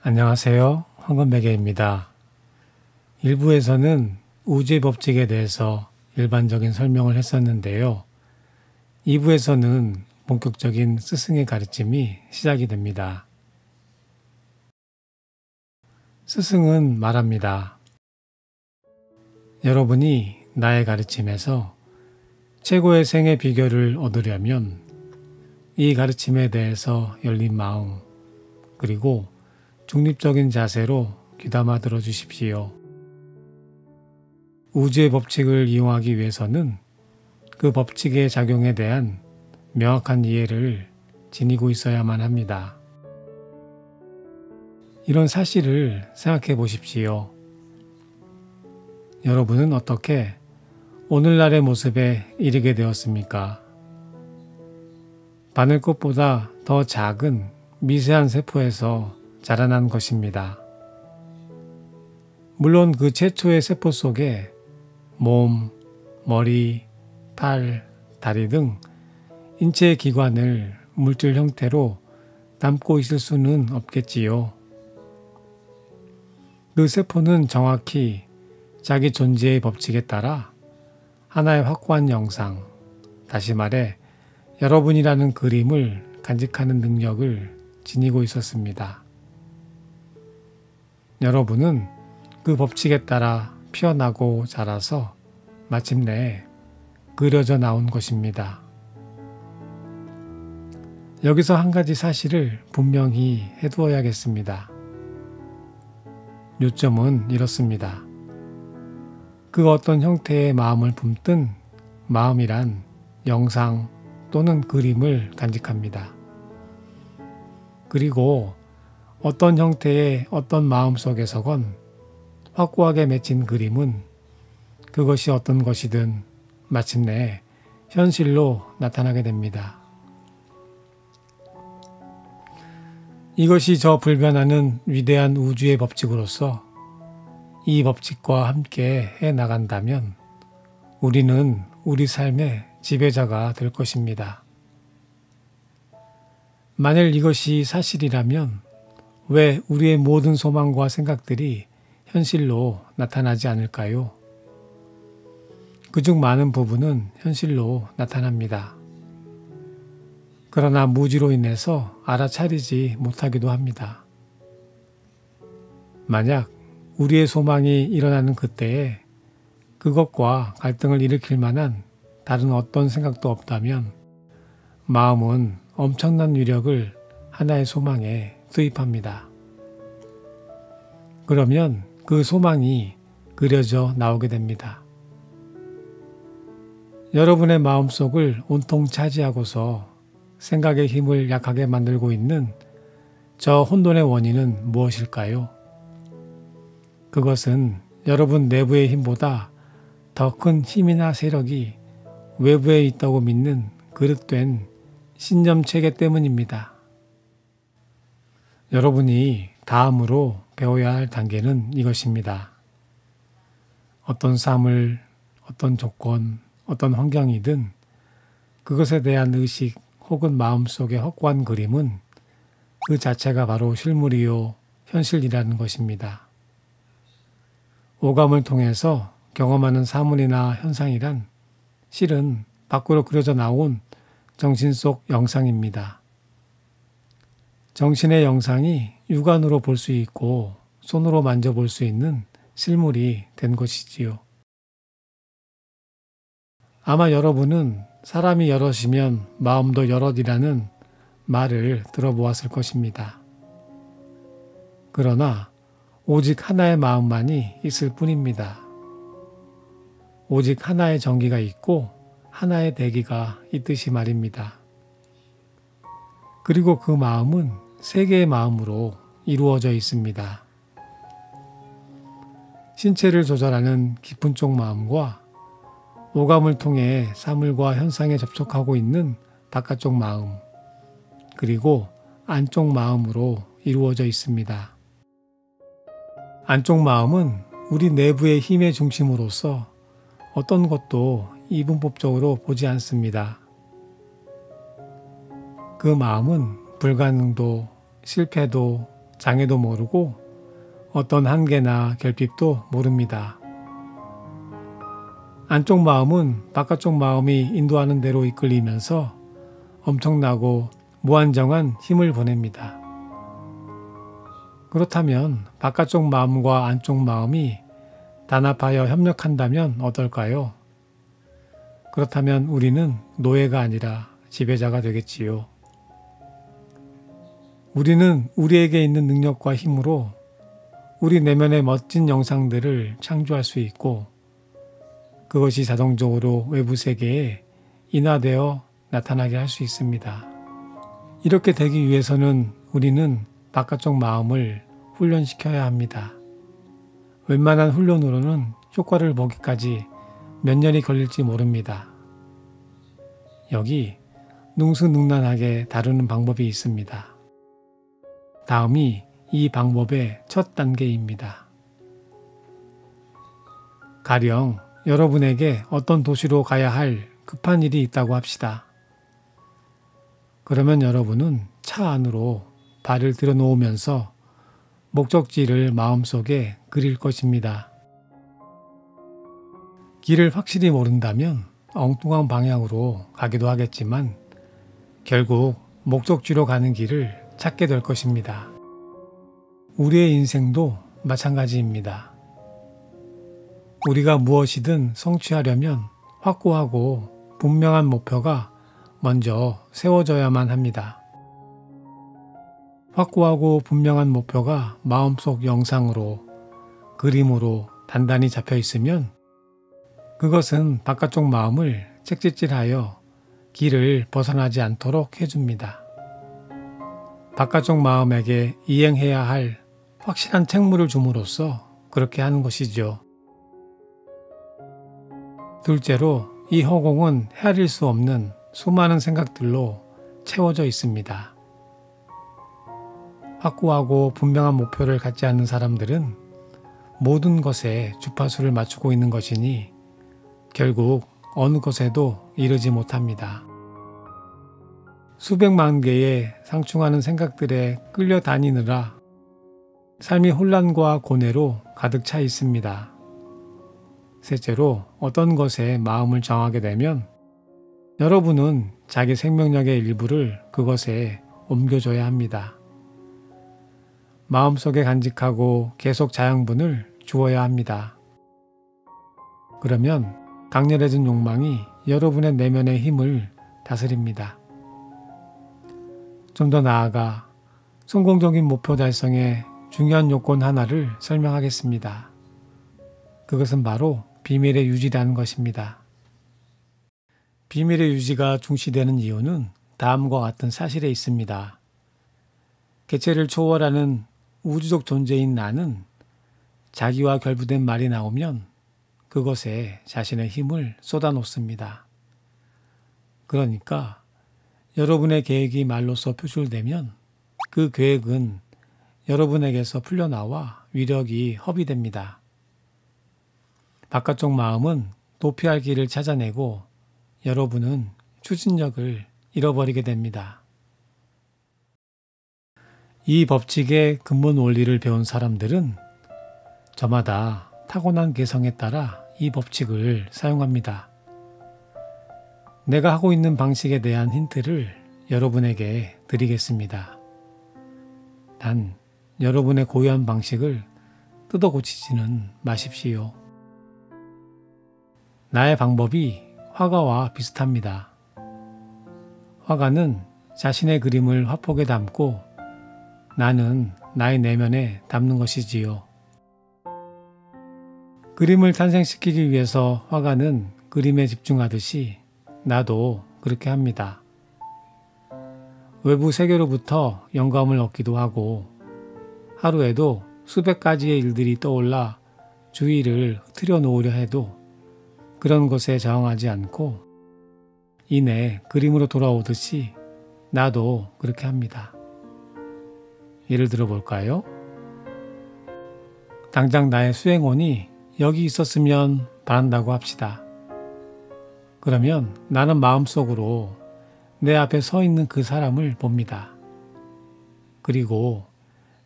안녕하세요. 황건베개입니다. 1부에서는 우주의 법칙에 대해서 일반적인 설명을 했었는데요. 2부에서는 본격적인 스승의 가르침이 시작이 됩니다. 스승은 말합니다. 여러분이 나의 가르침에서 최고의 생애 비결을 얻으려면 이 가르침에 대해서 열린 마음 그리고 중립적인 자세로 귀담아 들어주십시오. 우주의 법칙을 이용하기 위해서는 그 법칙의 작용에 대한 명확한 이해를 지니고 있어야만 합니다. 이런 사실을 생각해 보십시오. 여러분은 어떻게 오늘날의 모습에 이르게 되었습니까? 바늘꽃보다 더 작은 미세한 세포에서 자라난 것입니다. 물론 그 최초의 세포 속에 몸, 머리, 팔, 다리 등 인체의 기관을 물질 형태로 담고 있을 수는 없겠지요. 그 세포는 정확히 자기 존재의 법칙에 따라 하나의 확고한 영상, 다시 말해 여러분이라는 그림을 간직하는 능력을 지니고 있었습니다. 여러분은 그 법칙에 따라 피어나고 자라서 마침내 그려져 나온 것입니다. 여기서 한 가지 사실을 분명히 해두어야겠습니다. 요점은 이렇습니다. 그 어떤 형태의 마음을 품든 마음이란 영상 또는 그림을 간직합니다. 그리고 어떤 형태의 어떤 마음 속에서건 확고하게 맺힌 그림은 그것이 어떤 것이든 마침내 현실로 나타나게 됩니다. 이것이 저 불변하는 위대한 우주의 법칙으로서 이 법칙과 함께 해나간다면 우리는 우리 삶의 지배자가 될 것입니다. 만일 이것이 사실이라면 왜 우리의 모든 소망과 생각들이 현실로 나타나지 않을까요? 그중 많은 부분은 현실로 나타납니다. 그러나 무지로 인해서 알아차리지 못하기도 합니다. 만약 우리의 소망이 일어나는 그때에 그것과 갈등을 일으킬 만한 다른 어떤 생각도 없다면 마음은 엄청난 위력을 하나의 소망에 투입합니다. 그러면 그 소망이 그려져 나오게 됩니다. 여러분의 마음속을 온통 차지하고서 생각의 힘을 약하게 만들고 있는 저 혼돈의 원인은 무엇일까요? 그것은 여러분 내부의 힘보다 더 큰 힘이나 세력이 외부에 있다고 믿는 그릇된 신념 체계 때문입니다. 여러분이 다음으로 배워야 할 단계는 이것입니다. 어떤 삶을, 어떤 조건, 어떤 환경이든 그것에 대한 의식 혹은 마음속의 확고한 그림은 그 자체가 바로 실물이요, 현실이라는 것입니다. 오감을 통해서 경험하는 사물이나 현상이란 실은 밖으로 그려져 나온 정신 속 영상입니다. 정신의 영상이 육안으로 볼 수 있고 손으로 만져볼 수 있는 실물이 된 것이지요. 아마 여러분은 사람이 여럿이면 마음도 여럿이라는 말을 들어보았을 것입니다. 그러나 오직 하나의 마음만이 있을 뿐입니다. 오직 하나의 전기가 있고 하나의 대기가 있듯이 말입니다. 그리고 그 마음은 세 개의 마음으로 이루어져 있습니다. 신체를 조절하는 깊은 쪽 마음과 오감을 통해 사물과 현상에 접촉하고 있는 바깥쪽 마음, 그리고 안쪽 마음으로 이루어져 있습니다. 안쪽 마음은 우리 내부의 힘의 중심으로서 어떤 것도 이분법적으로 보지 않습니다. 그 마음은 불가능도, 실패도, 장애도 모르고 어떤 한계나 결핍도 모릅니다. 안쪽 마음은 바깥쪽 마음이 인도하는 대로 이끌리면서 엄청나고 무한정한 힘을 보냅니다. 그렇다면 바깥쪽 마음과 안쪽 마음이 단합하여 협력한다면 어떨까요? 그렇다면 우리는 노예가 아니라 지배자가 되겠지요. 우리는 우리에게 있는 능력과 힘으로 우리 내면의 멋진 영상들을 창조할 수 있고 그것이 자동적으로 외부 세계에 인화되어 나타나게 할 수 있습니다. 이렇게 되기 위해서는 우리는 바깥쪽 마음을 훈련시켜야 합니다. 웬만한 훈련으로는 효과를 보기까지 몇 년이 걸릴지 모릅니다. 여기 능수능란하게 다루는 방법이 있습니다. 다음이 이 방법의 첫 단계입니다. 가령 여러분에게 어떤 도시로 가야 할 급한 일이 있다고 합시다. 그러면 여러분은 차 안으로 발을 들여놓으면서 목적지를 마음속에 그릴 것입니다. 길을 확실히 모른다면 엉뚱한 방향으로 가기도 하겠지만 결국 목적지로 가는 길을 찾게 될 것입니다. 우리의 인생도 마찬가지입니다. 우리가 무엇이든 성취하려면 확고하고 분명한 목표가 먼저 세워져야만 합니다. 확고하고 분명한 목표가 마음속 영상으로, 그림으로 단단히 잡혀 있으면 그것은 바깥쪽 마음을 책짓질하여 길을 벗어나지 않도록 해줍니다. 바깥쪽 마음에게 이행해야 할 확실한 책무를 줌으로써 그렇게 하는 것이죠. 둘째로 이 허공은 헤아릴 수 없는 수많은 생각들로 채워져 있습니다. 확고하고 분명한 목표를 갖지 않는 사람들은 모든 것에 주파수를 맞추고 있는 것이니 결국 어느 것에도 이르지 못합니다. 수백만 개의 상충하는 생각들에 끌려다니느라 삶이 혼란과 고뇌로 가득 차 있습니다. 셋째로 어떤 것에 마음을 정하게 되면 여러분은 자기 생명력의 일부를 그것에 옮겨줘야 합니다. 마음속에 간직하고 계속 자양분을 주어야 합니다. 그러면 강렬해진 욕망이 여러분의 내면의 힘을 다스립니다. 좀 더 나아가 성공적인 목표 달성의 중요한 요건 하나를 설명하겠습니다. 그것은 바로 비밀의 유지라는 것입니다. 비밀의 유지가 중시되는 이유는 다음과 같은 사실에 있습니다. 개체를 초월하는 우주적 존재인 나는 자기와 결부된 말이 나오면 그것에 자신의 힘을 쏟아놓습니다. 그러니까 여러분의 계획이 말로써 표출되면 그 계획은 여러분에게서 풀려나와 위력이 허비됩니다. 바깥쪽 마음은 도피할 길을 찾아내고 여러분은 추진력을 잃어버리게 됩니다. 이 법칙의 근본 원리를 배운 사람들은 저마다 타고난 개성에 따라 이 법칙을 사용합니다. 내가 하고 있는 방식에 대한 힌트를 여러분에게 드리겠습니다. 단, 여러분의 고유한 방식을 뜯어 고치지는 마십시오. 나의 방법이 화가와 비슷합니다. 화가는 자신의 그림을 화폭에 담고 나는 나의 내면에 담는 것이지요. 그림을 탄생시키기 위해서 화가는 그림에 집중하듯이 나도 그렇게 합니다. 외부 세계로부터 영감을 얻기도 하고 하루에도 수백 가지의 일들이 떠올라 주의를 흐트려 놓으려 해도 그런 것에 저항하지 않고 이내 그림으로 돌아오듯이 나도 그렇게 합니다. 예를 들어 볼까요? 당장 나의 수행원이 여기 있었으면 바란다고 합시다. 그러면 나는 마음속으로 내 앞에 서 있는 그 사람을 봅니다. 그리고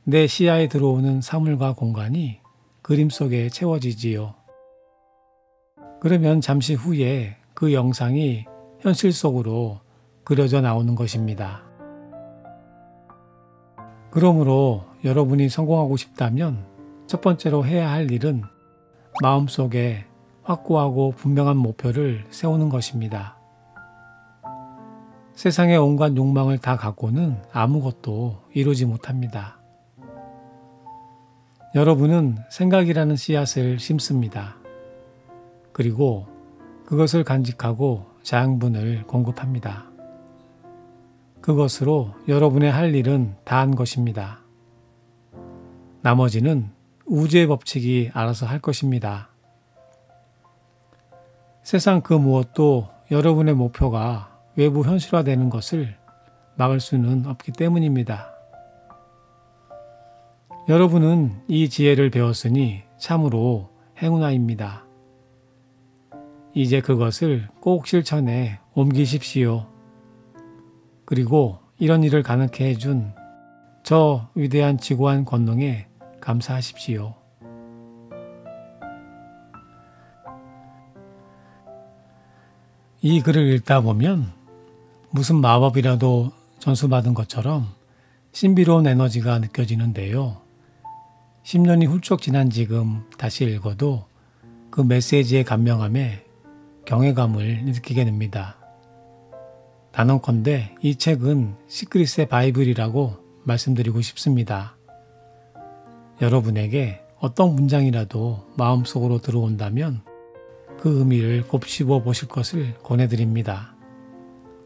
내 시야에 들어오는 사물과 공간이 그림 속에 채워지지요. 그러면 잠시 후에 그 영상이 현실 속으로 그려져 나오는 것입니다. 그러므로 여러분이 성공하고 싶다면 첫 번째로 해야 할 일은 마음속에 확고하고 분명한 목표를 세우는 것입니다. 세상의 온갖 욕망을 다 갖고는 아무것도 이루지 못합니다. 여러분은 생각이라는 씨앗을 심습니다. 그리고 그것을 간직하고 자양분을 공급합니다. 그것으로 여러분의 할 일은 다 한 것입니다. 나머지는 우주의 법칙이 알아서 할 것입니다. 세상 그 무엇도 여러분의 목표가 외부 현실화되는 것을 막을 수는 없기 때문입니다. 여러분은 이 지혜를 배웠으니 참으로 행운아입니다. 이제 그것을 꼭 실천에 옮기십시오. 그리고 이런 일을 가능케 해준 저 위대한 지구환 권능에 감사하십시오. 이 글을 읽다 보면 무슨 마법이라도 전수받은 것처럼 신비로운 에너지가 느껴지는데요. 10년이 훌쩍 지난 지금 다시 읽어도 그 메시지의 감명함에 경외감을 느끼게 됩니다. 단언컨대 이 책은 시크릿의 바이블이라고 말씀드리고 싶습니다. 여러분에게 어떤 문장이라도 마음속으로 들어온다면 그 의미를 곱씹어 보실 것을 권해드립니다.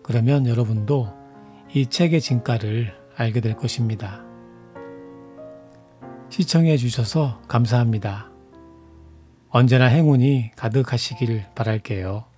그러면 여러분도 이 책의 진가를 알게 될 것입니다. 시청해 주셔서 감사합니다. 언제나 행운이 가득하시길 바랄게요.